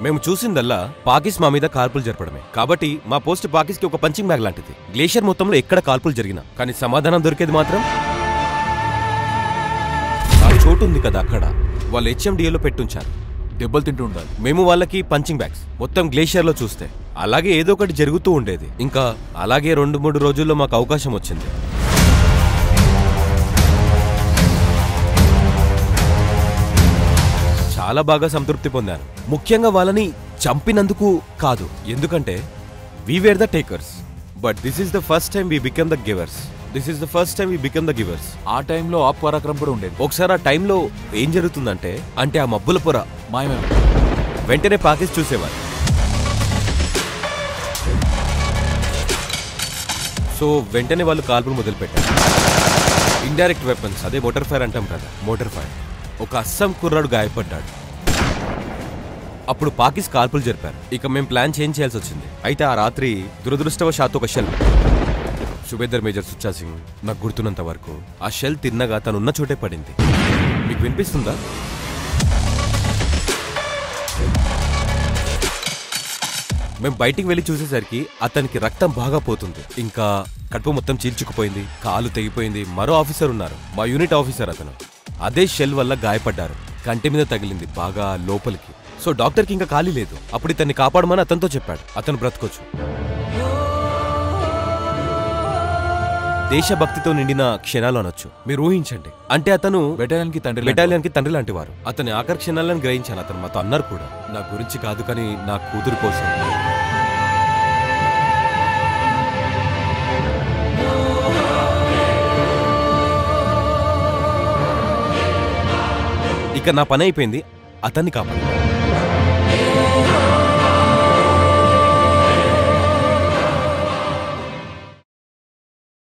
మేము చూసిందల్లా పాకిస్ మా మీద కాల్పులు జరపడమే. కాబట్టి మా పోస్ట్ పాకిస్ కి ఒక పంచింగ్ బ్యాగ్ లాంటిది. గ్లేషియర్ మొత్తంలో ఎక్కడ కాల్పులు జరిగినా కానీ సమాధానం దొరికేది మాత్రం ఆ చోటు ఉంది కదా, అక్కడ వాళ్ళు HMDAలో పెట్టుంచారు. దెబ్బలు తింటూ ఉండాలి. మేము వాళ్ళకి పంచింగ్ బ్యాగ్స్ మొత్తం గ్లేషియర్ లో చూస్తే అలాగే ఏదో ఒకటి జరుగుతూ ఉండేది. ఇంకా అలాగే 2-3 రోజుల్లో మాకు అవకాశం వచ్చింది. చాలా బాగా సంతృప్తి పొందాను. ముఖ్యంగా వాళ్ళని చంపినందుకు కాదు, ఎందుకంటే we were the takers, but this is the first time we became the givers. ఆ టైంలో ఆప్ పరాక్రమం కూడా ఉండేది. ఒకసారి ఆ టైంలో ఏం జరుగుతుందంటే, అంటే ఆ మబ్బుల పొర మాయమే. వెంటనే పాకిస్ చూసేవారు. సో వెంటనే వాళ్ళు కాల్పులు మొదలుపెట్టారు. ఇండైరెక్ట్ వెపన్స్, అదే మోటార్ ఫైర్ అంటాం కదా, మోటార్ ఫైర్. ఒక అస్సాం కుర్రాడు గాయపడ్డాడు. అప్పుడు పాకిస్ కాల్పులు జరిపారు. ఇక మేము ప్లాన్ చేంజ్ చేయాల్సి వచ్చింది. అయితే ఆ రాత్రి దురదృష్టవశాత్తు ఒక షెల్, సుబేదర్ మేజర్ సుచ్చా సింగ్ నాకు గుర్తున్నంత వరకు ఆ షెల్ తిన్నగా తనున్న చోటే పడింది. మీకు వినిపిస్తుందా? మేము బయటికి వెళ్ళి చూసేసరికి అతనికి రక్తం బాగా పోతుంది. ఇంకా కడుపు మొత్తం చీల్చుకుపోయింది, కాలు తెగిపోయింది. మరో ఆఫీసర్ ఉన్నారు, మా యూనిట్ ఆఫీసర్. అతను అదే షెల్ వల్ల గాయపడ్డారు. కంటి మీద తగిలింది బాగా లోపలికి. సో డాక్టర్కి ఇంకా ఖాళీ లేదు. అప్పుడు ఇతన్ని కాపాడమని అతనితో చెప్పాడు. అతను బ్రతకొచ్చు. దేశభక్తితో నిండిన క్షణాలు అనొచ్చు. మీరు ఊహించండి. అంటే అతను బెటాలియన్కి తండ్రి లాంటి వారు. అతని ఆఖరి క్షణాలను గ్రహించాను. అతను మాతో అన్నారు కూడా, నా గురించి కాదు కానీ నా కూతురు కోసం. ఇక నా పని అయిపోయింది, అతన్ని కాపాడు.